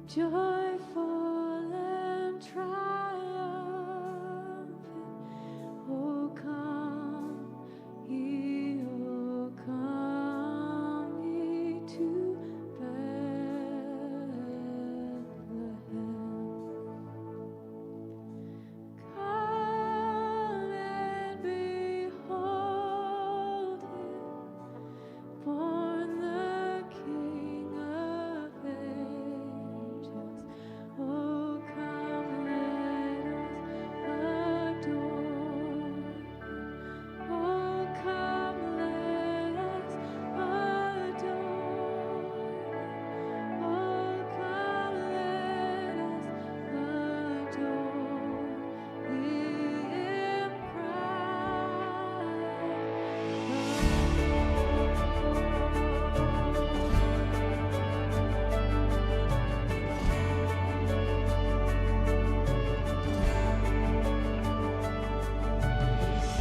joyful and triumphant. Oh, come ye to Bethlehem. Come and behold him, born the King of angels. Oh, come, let us adore him. Oh, come, let us adore him. Oh, come, let us adore him,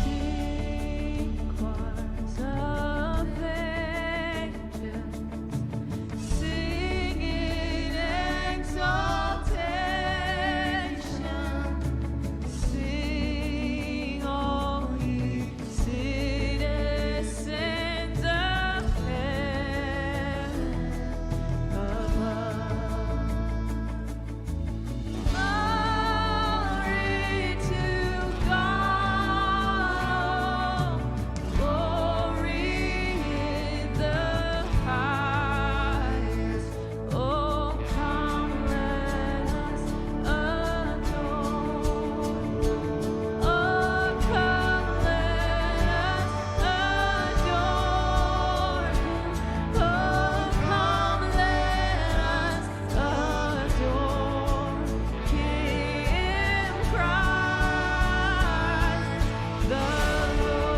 Sing choirs of angels, singing exaltation. Sing, all ye citizens of heaven above. Glory to God, glory in the highest. Oh, come, let us adore. Oh, come, let us adore him. Oh, come, let us adore King Christ the Lord,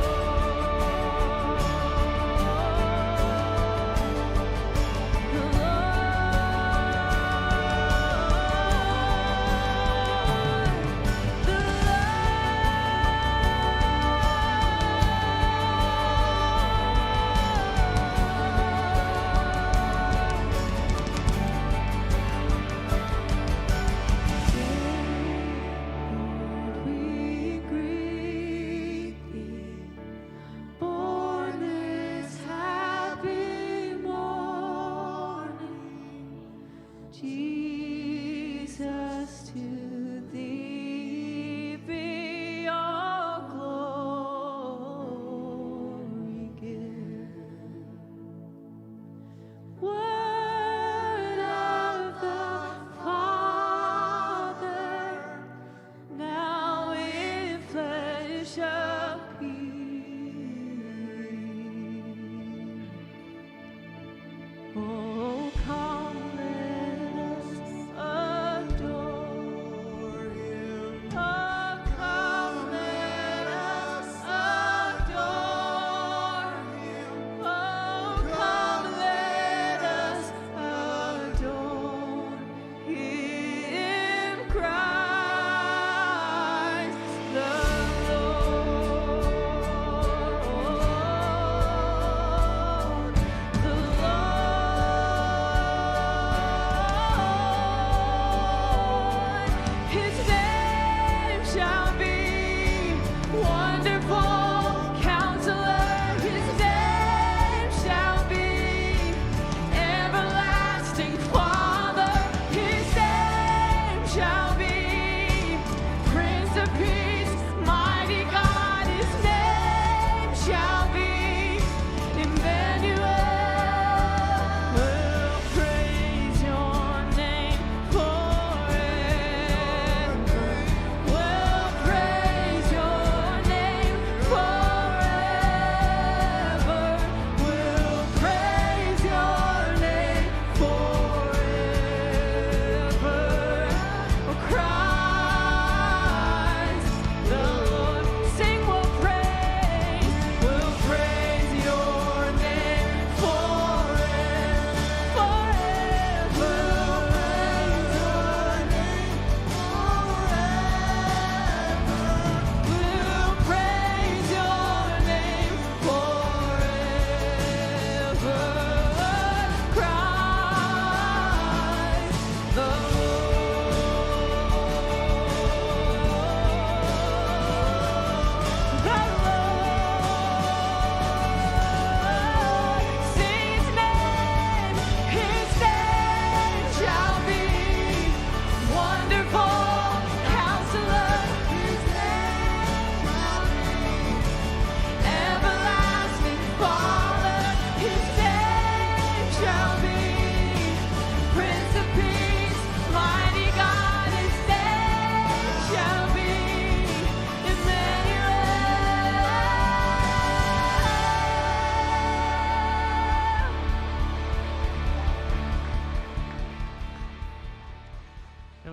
we greet thee, born this happy morning. Jesus, to thee be all glory given. Word of the Father, now in flesh appearing. Oh, come, let us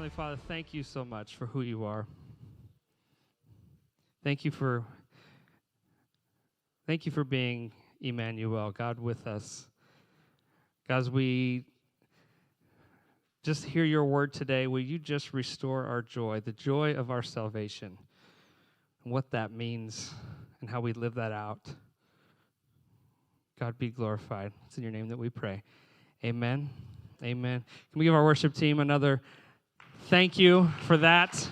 Heavenly Father, thank you so much for who you are. Thank you for being Emmanuel, God with us. God, as we just hear your word today, will you just restore our joy, the joy of our salvation, and what that means and how we live that out. God, be glorified. It's in your name that we pray. Amen. Amen. Can we give our worship team another thank you for that?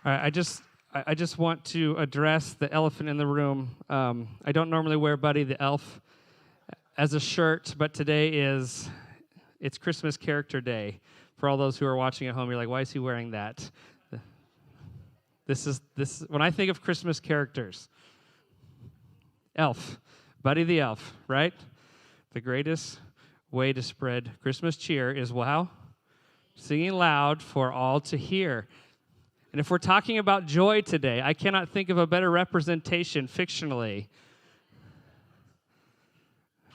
All right, I just want to address the elephant in the room. I don't normally wear Buddy the Elf as a shirt, but today it's Christmas Character Day. For all those who are watching at home, you're like, why is he wearing that? This when I think of Christmas characters, Elf, Buddy the Elf, right? The greatest way to spread Christmas cheer is wow, singing loud for all to hear. And if we're talking about joy today, I cannot think of a better representation fictionally.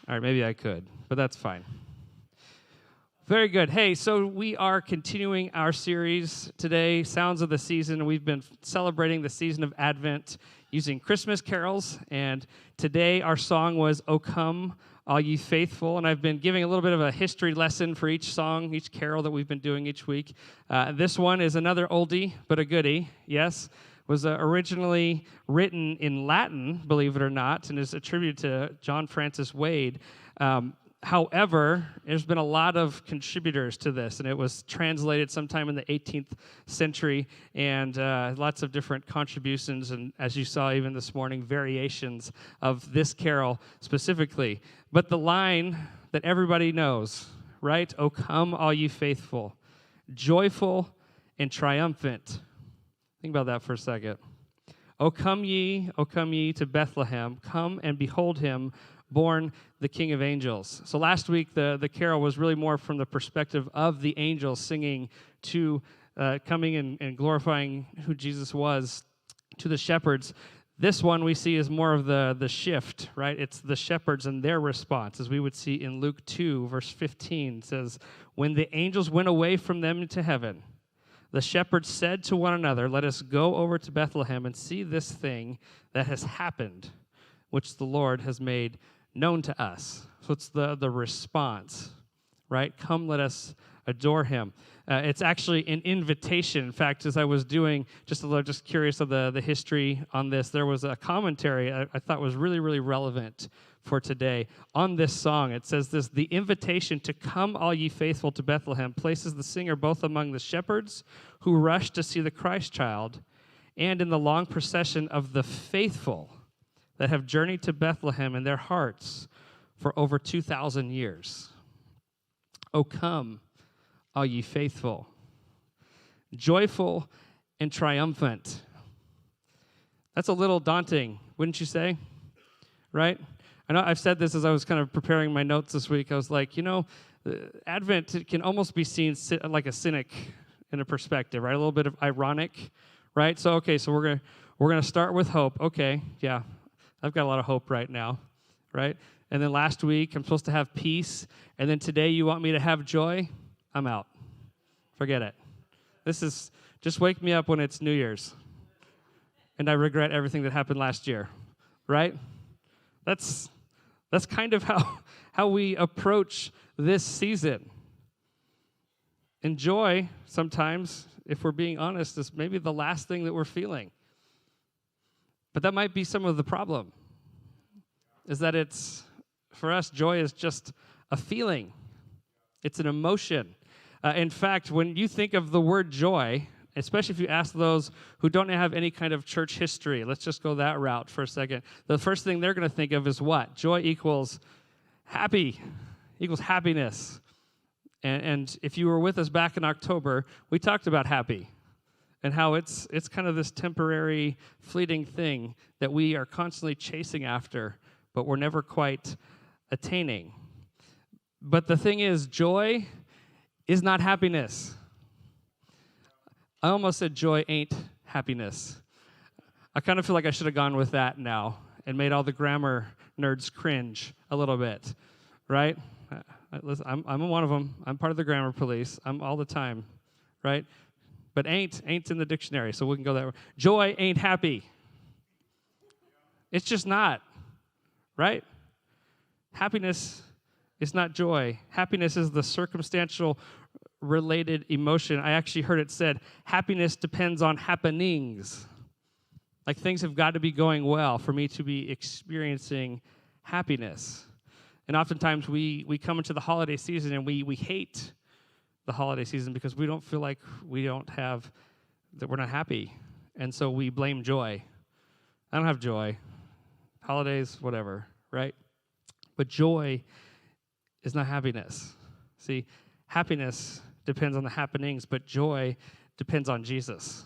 All right, maybe I could, but that's fine. Very good. Hey, so we are continuing our series today, Sounds of the Season. We've been celebrating the season of Advent using Christmas carols, and today our song was O Come, All Ye Faithful, and I've been giving a little bit of a history lesson for each song, each carol that we've been doing each week. This one is another oldie, but a goodie, yes. Was originally written in Latin, believe it or not, and is attributed to John Francis Wade. However, there's been a lot of contributors to this, and it was translated sometime in the 18th century, and lots of different contributions, and as you saw even this morning, variations of this carol specifically. But the line that everybody knows, right? O come, all ye faithful, joyful and triumphant. Think about that for a second. O come ye to Bethlehem, come and behold him, born the King of Angels. So last week, the carol was really more from the perspective of the angels singing to, coming and glorifying who Jesus was to the shepherds. This one we see is more of the shift, right? It's the shepherds and their response, as we would see in Luke 2, verse 15. It says, when the angels went away from them into heaven, the shepherds said to one another, let us go over to Bethlehem and see this thing that has happened, which the Lord has made known to us. So it's the response, right? Come, let us adore him. It's actually an invitation. In fact, as I was doing, just curious of the history on this, there was a commentary I thought was really, really relevant for today on this song. It says this, the invitation to come, all ye faithful, to Bethlehem places the singer both among the shepherds who rushed to see the Christ child and in the long procession of the faithful that have journeyed to Bethlehem in their hearts for over 2,000 years. O come, all ye faithful, joyful and triumphant. That's a little daunting, wouldn't you say? Right? I know I've said this as I was kind of preparing my notes this week. I was like, Advent can almost be seen like a cynic in a perspective, right? A little bit of ironic, right? So we're gonna start with hope. Okay, yeah. I've got a lot of hope right now, right? And then last week, I'm supposed to have peace. And then today, you want me to have joy? I'm out. Forget it. This is, just wake me up when it's New Year's. And I regret everything that happened last year, right? That's kind of how we approach this season. And joy, sometimes, if we're being honest, is maybe the last thing that we're feeling. But that might be some of the problem, is that for us, joy is just a feeling. It's an emotion. In fact, when you think of the word joy, especially if you ask those who don't have any kind of church history, let's just go that route for a second. The first thing they're going to think of is what? Joy equals happy, equals happiness. And if you were with us back in October, we talked about happy. And how it's kind of this temporary, fleeting thing that we are constantly chasing after, but we're never quite attaining. But the thing is, joy is not happiness. I almost said joy ain't happiness. I kind of feel like I should have gone with that now and made all the grammar nerds cringe a little bit. right? Listen, I'm one of them. I'm part of the grammar police. I'm all the time, right? But ain't's in the dictionary, so we can go that way. Joy ain't happy. It's just not, right? Happiness is not joy. Happiness is the circumstantial related emotion. I actually heard it said, happiness depends on happenings. Like things have got to be going well for me to be experiencing happiness. And oftentimes we come into the holiday season and we hate the holiday season because we don't feel like that we're not happy. And so we blame joy. I don't have joy. Holidays, whatever, right? But joy is not happiness. See, happiness depends on the happenings, but joy depends on Jesus.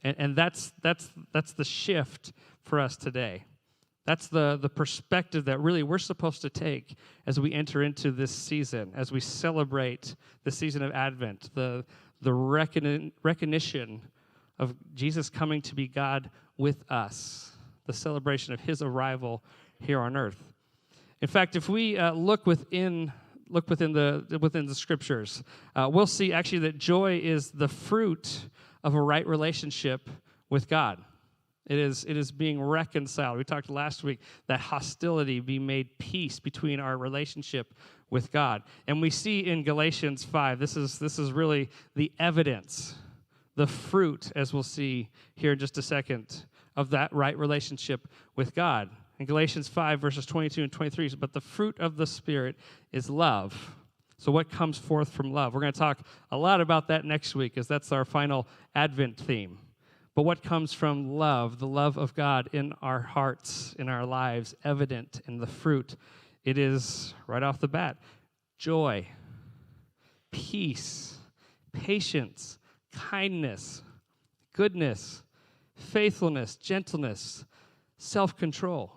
And that's the shift for us today. That's the perspective that really we're supposed to take as we enter into this season, as we celebrate the season of Advent, the recognition of Jesus coming to be God with us, the celebration of his arrival here on earth. In fact, if we look within the scriptures, we'll see actually that joy is the fruit of a right relationship with God. It is being reconciled. We talked last week that hostility be made peace between our relationship with God. And we see in Galatians 5, this is really the evidence, the fruit, as we'll see here in just a second, of that right relationship with God. In Galatians 5, verses 22 and 23, but the fruit of the Spirit is love. So what comes forth from love? We're going to talk a lot about that next week, as that's our final Advent theme. But what comes from love, the love of God in our hearts, in our lives, evident in the fruit? It is, right off the bat, joy, peace, patience, kindness, goodness, faithfulness, gentleness, self-control.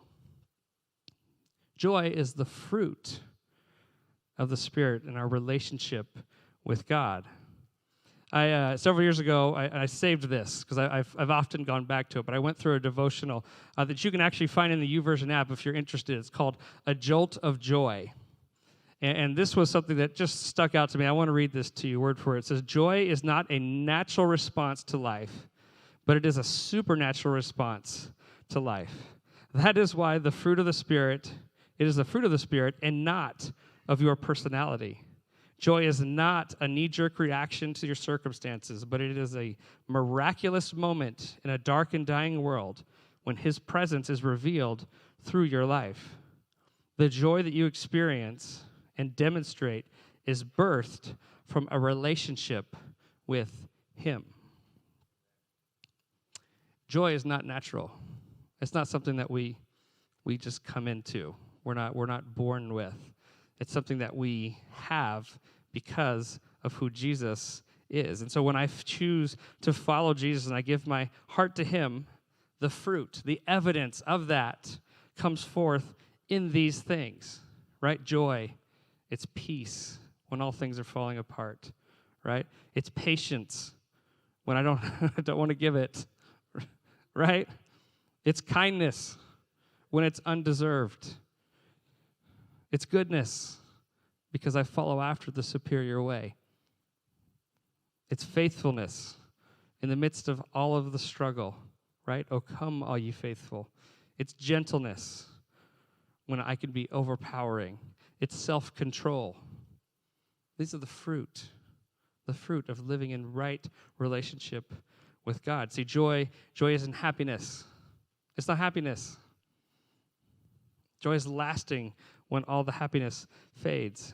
Joy is the fruit of the Spirit in our relationship with God. Several years ago, I saved this because I've often gone back to it, but I went through a devotional that you can actually find in the YouVersion app if you're interested. It's called A Jolt of Joy. And this was something that just stuck out to me. I want to read this to you word for word. It says, joy is not a natural response to life, but it is a supernatural response to life. That is why the fruit of the Spirit, it is the fruit of the Spirit and not of your personality. Joy is not a knee-jerk reaction to your circumstances, but it is a miraculous moment in a dark and dying world when his presence is revealed through your life. The joy that you experience and demonstrate is birthed from a relationship with him. Joy is not natural. It's not something that we just come into. We're not born with. It's something that we have because of who Jesus is. And so when I choose to follow Jesus and I give my heart to him, the fruit, the evidence of that comes forth in these things, right? Joy, it's peace when all things are falling apart, right? It's patience when I don't want to give it, right? It's kindness when it's undeserved. It's goodness because I follow after the superior way. It's faithfulness in the midst of all of the struggle, right? Oh, come, all ye faithful. It's gentleness when I can be overpowering. It's self-control. These are the fruit of living in right relationship with God. See, joy isn't happiness. It's not happiness. Joy is lasting when all the happiness fades.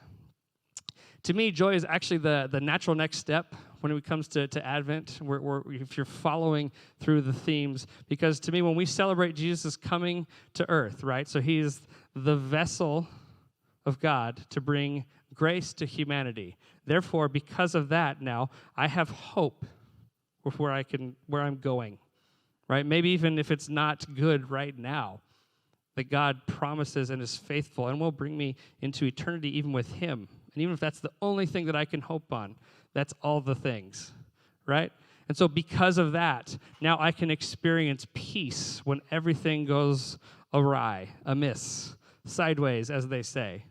To me, joy is actually the natural next step when it comes to Advent, if you're following through the themes. Because to me, when we celebrate Jesus coming to earth, right? So he's the vessel of God to bring grace to humanity. Therefore, because of that now, I have hope with where I'm going, right? Maybe even if it's not good right now, that God promises and is faithful and will bring me into eternity even with him. And even if that's the only thing that I can hope on, that's all the things, right? And so because of that, now I can experience peace when everything goes awry, amiss, sideways, as they say.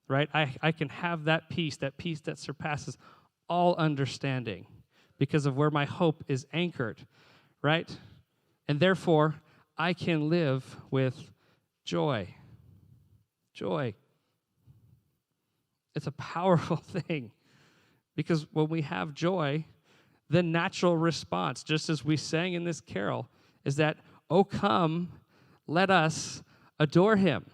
right? I can have that peace that surpasses all understanding because of where my hope is anchored, right? And therefore, I can live with joy. Joy. It's a powerful thing because when we have joy, the natural response, just as we sang in this carol, is that, "Oh, come, let us adore him."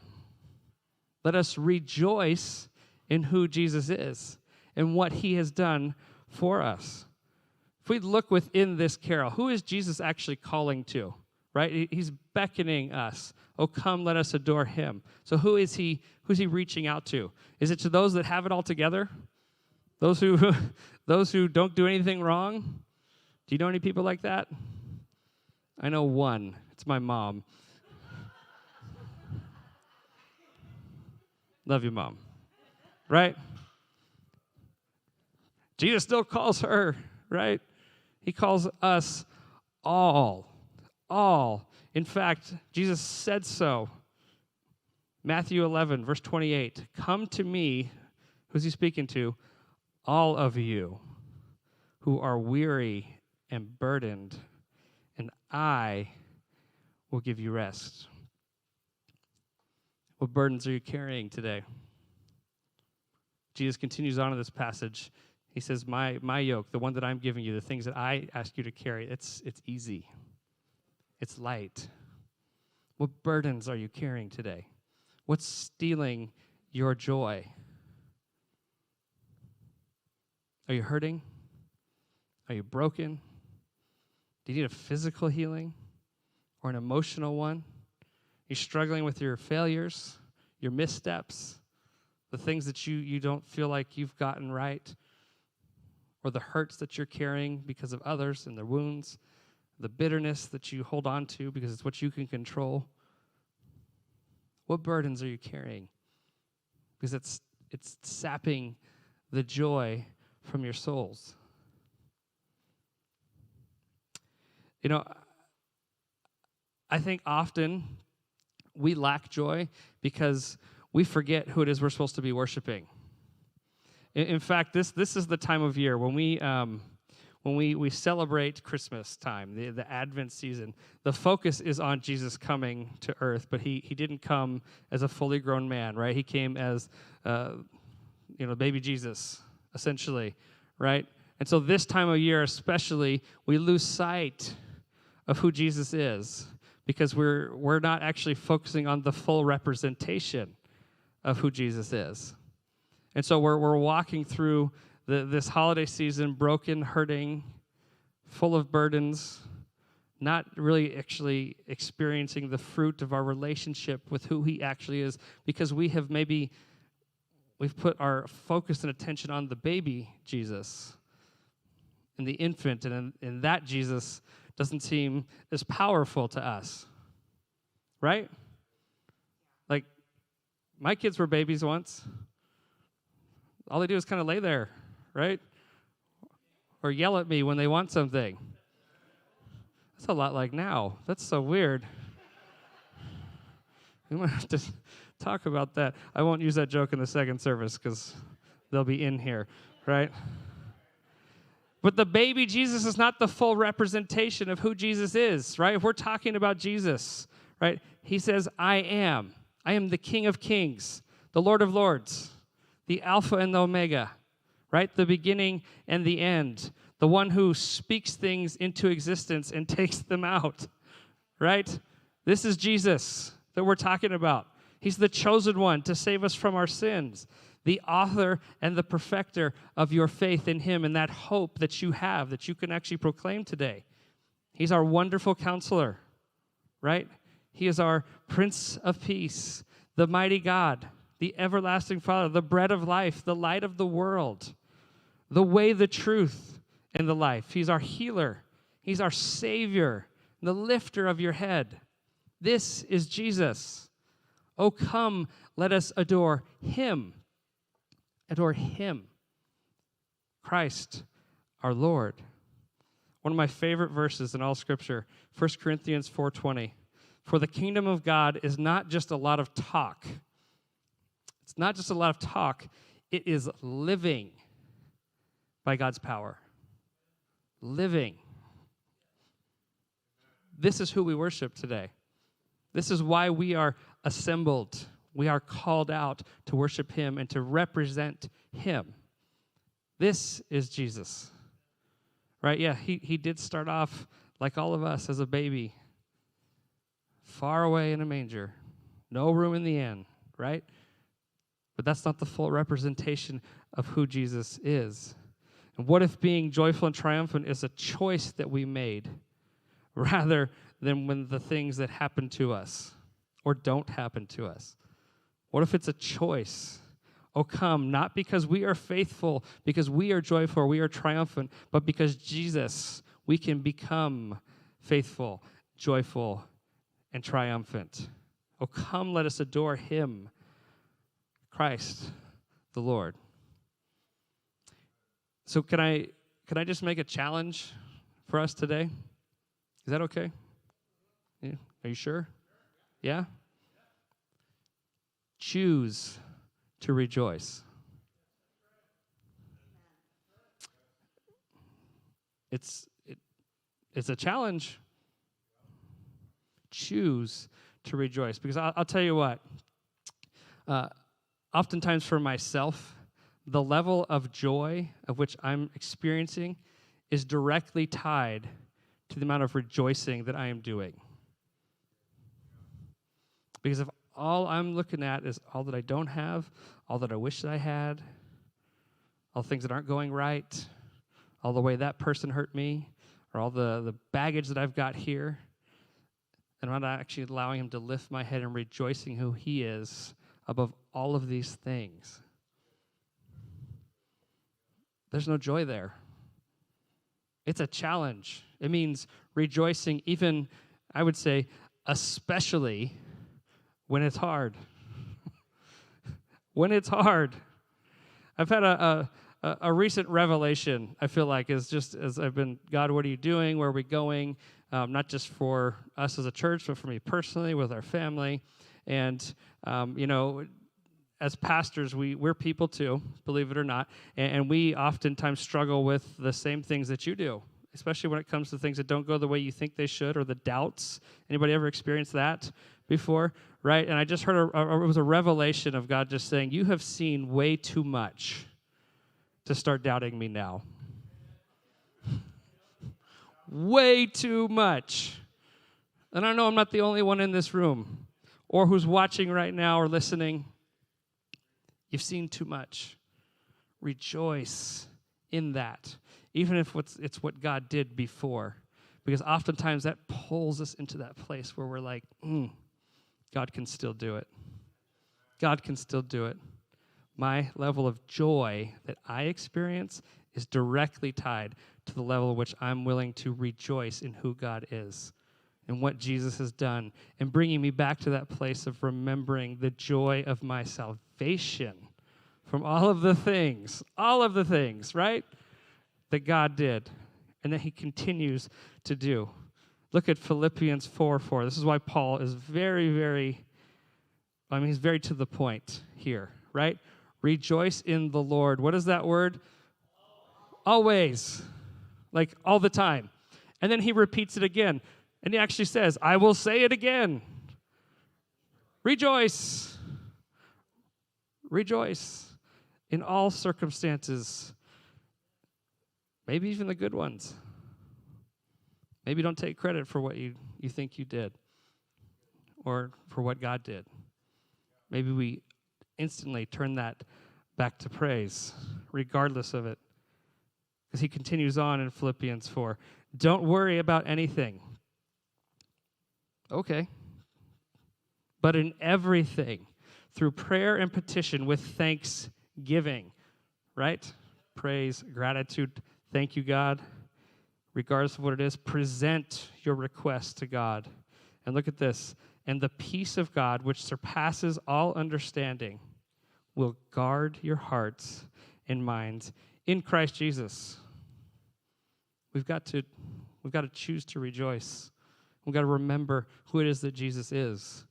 Let us rejoice in who Jesus is and what he has done for us. If we look within this carol, who is Jesus actually calling to? Right? He's beckoning us. "Oh, come, let us adore him." So who is he? Who's he reaching out to? Is it to those that have it all together? Those who those who don't do anything wrong? Do you know any people like that? I know one. It's my mom. Love you, Mom. Right? Jesus still calls her, right? He calls us all. All. In fact, Jesus said so. Matthew 11, verse 28. "Come to me," who's he speaking to? "All of you who are weary and burdened, and I will give you rest." What burdens are you carrying today? Jesus continues on in this passage. He says, my yoke, the one that I'm giving you, the things that I ask you to carry, it's easy. It's light. What burdens are you carrying today? What's stealing your joy? Are you hurting? Are you broken? Do you need a physical healing or an emotional one? You're struggling with your failures, your missteps, the things that you don't feel like you've gotten right, or the hurts that you're carrying because of others and their wounds, the bitterness that you hold on to because it's what you can control. What burdens are you carrying? Because it's sapping the joy from your souls. You know, I think often we lack joy because we forget who it is we're supposed to be worshiping. In fact, this is the time of year when we celebrate Christmas time, the Advent season. The focus is on Jesus coming to earth, but he didn't come as a fully grown man, right? He came as baby Jesus, essentially, right? And so this time of year especially, we lose sight of who Jesus is, because we're not actually focusing on the full representation of who Jesus is. And so we're walking through this holiday season broken, hurting, full of burdens, not really actually experiencing the fruit of our relationship with who he actually is, because we've put our focus and attention on the baby Jesus and the infant, and that Jesus doesn't seem as powerful to us, right? Like, my kids were babies once. All they do is kind of lay there, right? Or yell at me when they want something. That's a lot like now. That's so weird. We might have to talk about that. I won't use that joke in the second service because they'll be in here, right? But the baby Jesus is not the full representation of who Jesus is, right? If we're talking about Jesus, right, he says, I am the King of Kings, the Lord of Lords, the Alpha and the Omega, right? The beginning and the end, the one who speaks things into existence and takes them out, right? This is Jesus that we're talking about. He's the chosen one to save us from our sins, the author and the perfecter of your faith in him and that hope that you have, that you can actually proclaim today. He's our wonderful counselor, right? He is our Prince of Peace, the mighty God, the everlasting Father, the bread of life, the light of the world, the way, the truth, and the life. He's our healer. He's our Savior, the lifter of your head. This is Jesus. Oh, come, let us adore him. Adore him. Christ, our Lord. One of my favorite verses in all Scripture, 1 Corinthians 4:20. For the kingdom of God is not just a lot of talk. It's not just a lot of talk. It is living by God's power. Living. This is who we worship today. This is why we are assembled. We are called out to worship him and to represent him. This is Jesus. Right? Yeah, he did start off like all of us as a baby, far away in a manger, no room in the inn, right? But that's not the full representation of who Jesus is. And what if being joyful and triumphant is a choice that we made rather than when the things that happen to us or don't happen to us? What if it's a choice? Oh, come, not because we are faithful, because we are joyful, we are triumphant, but because Jesus, we can become faithful, joyful, and triumphant. Oh, come, let us adore him, Christ, the Lord. So can I just make a challenge for us today? Is that okay? Yeah. Are you sure? Yeah? Choose to rejoice. It's a challenge. Choose to rejoice. Because I'll tell you what, oftentimes for myself, the level of joy of which I'm experiencing is directly tied to the amount of rejoicing that I am doing. Because if all I'm looking at is all that I don't have, all that I wish that I had, all the things that aren't going right, all the way that person hurt me, or all the baggage that I've got here, and I'm not actually allowing him to lift my head and rejoicing who he is above all of these things, there's no joy there. It's a challenge. It means rejoicing even, I would say, especially when it's hard. When it's hard. I've had a recent revelation, I feel like, is just as I've been, God, what are you doing? Where are we going? Not just for us as a church, but for me personally, with our family. And, as pastors, we're people too, believe it or not, and we oftentimes struggle with the same things that you do, especially when it comes to things that don't go the way you think they should, or the doubts. Anybody ever experienced that before? Right? And I just heard it was a revelation of God just saying, you have seen way too much to start doubting me now. Way too much. And I know I'm not the only one in this room or who's watching right now or listening. You've seen too much. Rejoice in that, even if it's what God did before. Because oftentimes that pulls us into that place where we're like, God can still do it. God can still do it. My level of joy that I experience is directly tied to the level at which I'm willing to rejoice in who God is and what Jesus has done, and bringing me back to that place of remembering the joy of my salvation from all of the things, right, that God did and that he continues to do. Look at Philippians 4:4. This is why Paul is he's very to the point here, right? Rejoice in the Lord. What is that word? Always. Like all the time. And then he repeats it again. And he actually says, I will say it again. Rejoice. Rejoice in all circumstances. Maybe even the good ones. Maybe don't take credit for what you think you did or for what God did. Maybe we instantly turn that back to praise, regardless of it. Because he continues on in Philippians 4. Don't worry about anything. Okay. But in everything, through prayer and petition with thanksgiving, right? Praise, gratitude, thank you, God. Regardless of what it is, present your request to God. And look at this. And the peace of God, which surpasses all understanding, will guard your hearts and minds in Christ Jesus. We've got to choose to rejoice. We've got to remember who it is that Jesus is.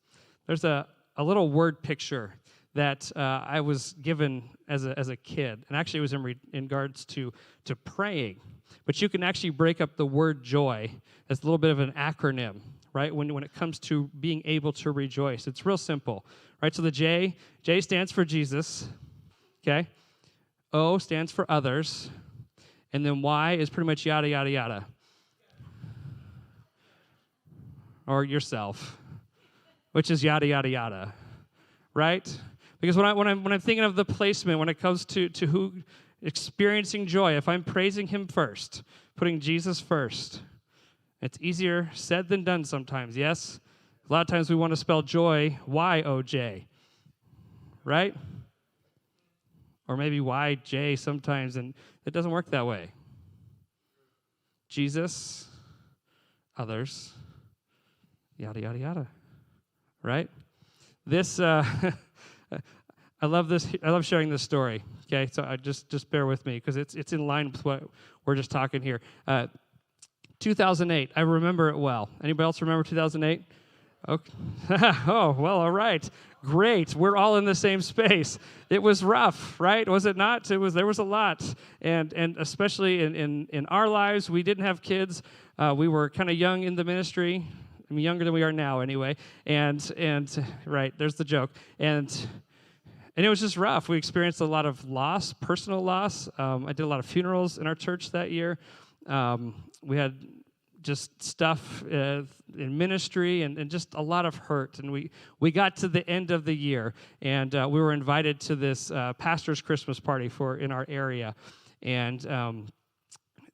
There's a little word picture that I was given as a kid, and actually it was in regards to praying. But you can actually break up the word joy as a little bit of an acronym, right? When it comes to being able to rejoice, it's real simple, right? So the J stands for Jesus, okay? O stands for others, and then Y is pretty much yada yada yada, or yourself, which is yada yada yada, right? Because when I'm thinking of the placement, when it comes to who experiencing joy, if I'm praising Him first, putting Jesus first, it's easier said than done sometimes. Yes, a lot of times we want to spell joy Y-O-J, right? Or maybe Y-J sometimes, and it doesn't work that way. Jesus, others, yada yada yada, right? This. I love this. I love sharing this story. Okay, so I just bear with me because it's in line with what we're just talking here. 2008. I remember it well. Anybody else remember 2008? Okay. Oh well, all right, great. We're all in the same space. It was rough, right? Was it not? It was. There was a lot, and especially in our lives, we didn't have kids. We were kind of young in the ministry. I mean, younger than we are now, anyway. And right, there's the joke. And it was just rough. We experienced a lot of loss, personal loss. I did a lot of funerals in our church that year. We had just stuff in ministry and just a lot of hurt. And we got to the end of the year, and we were invited to this pastor's Christmas party in our area. And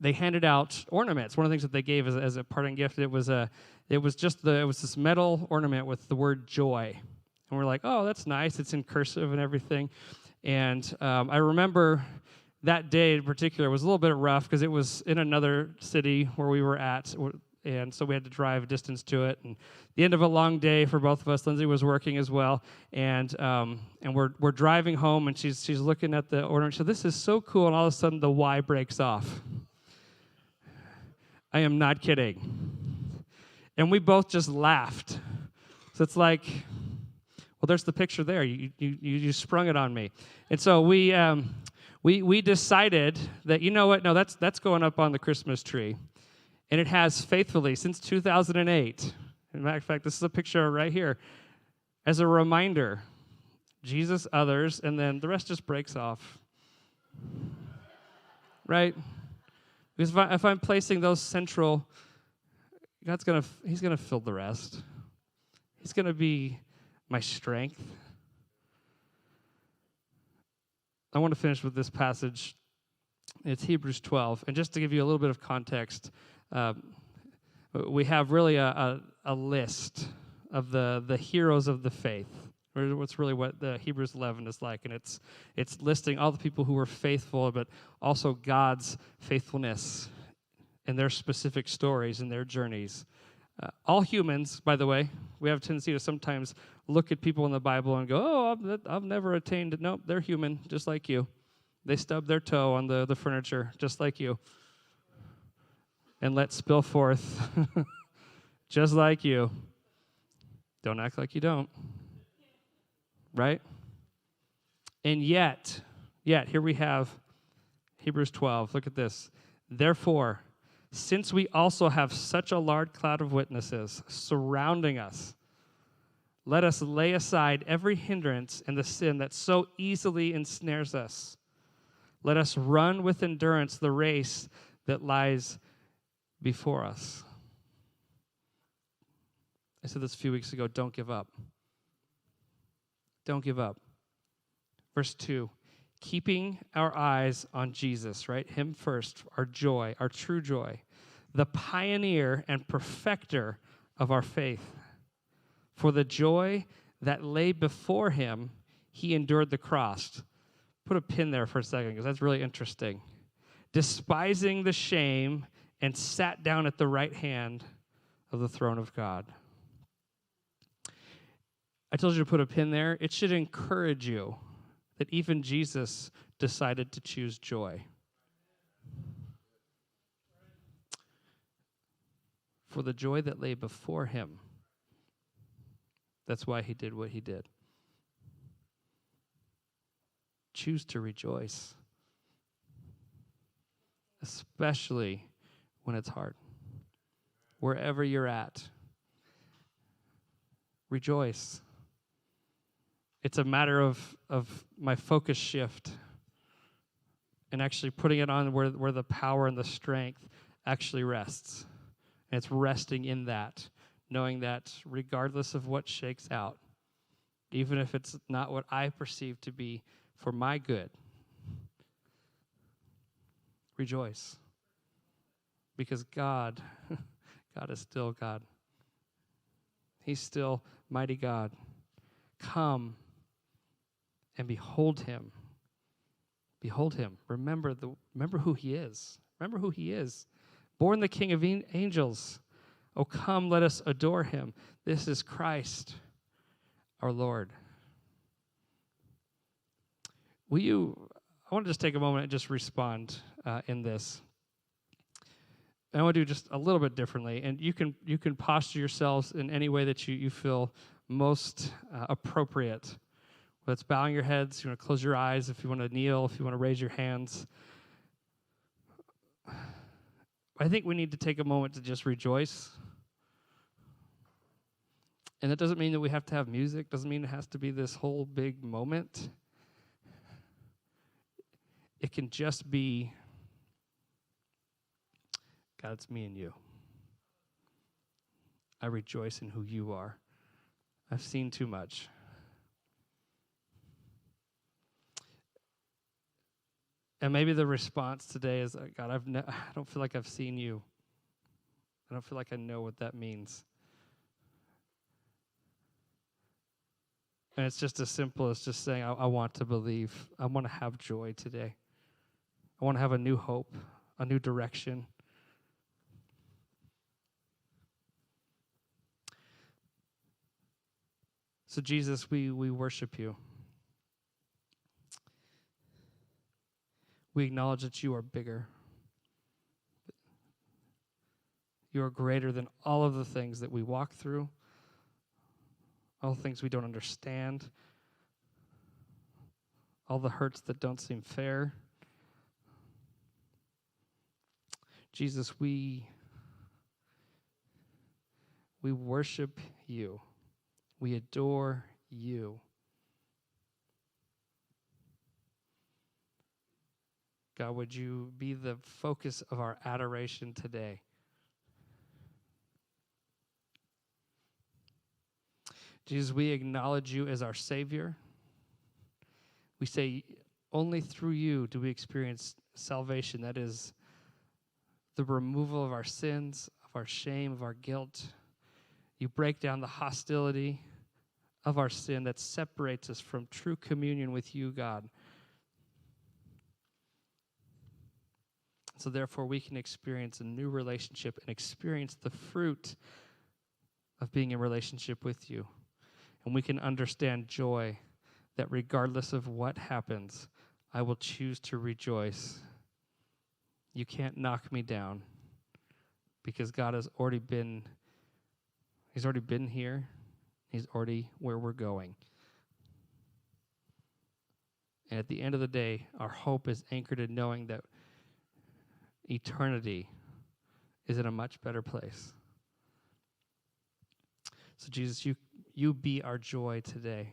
they handed out ornaments. One of the things that they gave as a parting gift, it was this metal ornament with the word joy. And we're like, oh, that's nice. It's in cursive and everything. And I remember that day in particular was a little bit rough because it was in another city where we were at. And so we had to drive a distance to it. And the end of a long day for both of us. Lindsay was working as well. And we're driving home, and she's looking at the ornament. So this is so cool. And all of a sudden the Y breaks off. I am not kidding. And we both just laughed. So it's like, well, there's the picture there. You sprung it on me. And so we decided that, you know what? No, that's going up on the Christmas tree. And it has faithfully since 2008. As a matter of fact, this is a picture right here. As a reminder, Jesus, others, and then the rest just breaks off. Right? Because if I'm placing those central, He's gonna fill the rest. He's gonna be my strength. I want to finish with this passage. It's Hebrews 12. And just to give you a little bit of context, we have really a list of the heroes of the faith. Or what's really what the Hebrews 11 is like. And it's listing all the people who were faithful, but also God's faithfulness in their specific stories and their journeys. All humans, by the way, we have a tendency to sometimes look at people in the Bible and go, oh, I've never attained it. Nope, they're human, just like you. They stub their toe on the furniture, just like you. And let spill forth, just like you. Don't act like you don't. Right? And yet, here we have Hebrews 12. Look at this. Therefore, since we also have such a large cloud of witnesses surrounding us, let us lay aside every hindrance and the sin that so easily ensnares us. Let us run with endurance the race that lies before us. I said this a few weeks ago, don't give up. Don't give up. Verse 2, keeping our eyes on Jesus, right? Him first, our joy, our true joy, the pioneer and perfecter of our faith. For the joy that lay before him, he endured the cross. Put a pin there for a second, because that's really interesting. Despising the shame, and sat down at the right hand of the throne of God. I told you to put a pin there. It should encourage you that even Jesus decided to choose joy. For the joy that lay before him. That's why he did what he did. choose to rejoice, especially when it's hard. Wherever you're at, rejoice. It's a matter of my focus shift and actually putting it on where the power and the strength actually rests. And it's resting in that, knowing that regardless of what shakes out, even if it's not what I perceive to be for my good, rejoice. Because God is still God. He's still mighty God. Come and behold him. Behold him. Remember who he is. Remember who he is. Born the King of angels. Oh, come, let us adore him. This is Christ, our Lord. I want to just take a moment and just respond in this. I want to do just a little bit differently, and you can posture yourselves in any way that you feel most appropriate. Whether it's bowing your heads, you want to close your eyes, if you want to kneel, if you want to raise your hands. I think we need to take a moment to just rejoice. And that doesn't mean that we have to have music, doesn't mean it has to be this whole big moment. It can just be, God, it's me and you. I rejoice in who you are. I've seen too much. And maybe the response today is, God, I don't feel like I've seen you. I don't feel like I know what that means. And it's just as simple as just saying, I want to believe. I want to have joy today. I want to have a new hope, a new direction. So Jesus, we worship you. We acknowledge that you are bigger. You are greater than all of the things that we walk through, all the things we don't understand, all the hurts that don't seem fair. Jesus, we worship you. We adore you. God, would you be the focus of our adoration today? Jesus, we acknowledge you as our Savior. We say only through you do we experience salvation. That is the removal of our sins, of our shame, of our guilt. You break down the hostility of our sin that separates us from true communion with you, God. So therefore, we can experience a new relationship and experience the fruit of being in relationship with you. And we can understand joy, that regardless of what happens, I will choose to rejoice. You can't knock me down because God has already been, he's already been here. He's already where we're going. And at the end of the day, our hope is anchored in knowing that eternity is in a much better place. So Jesus, you be our joy today.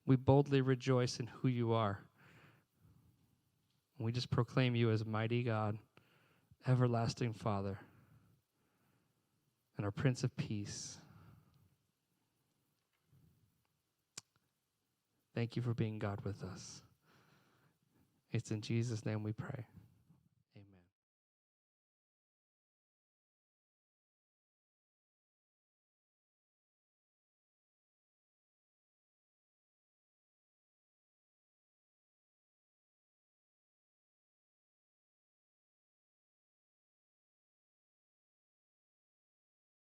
We boldly rejoice in who you are. We just proclaim you as mighty God, everlasting Father, and our Prince of Peace. Thank you for being God with us. It's in Jesus' name we pray.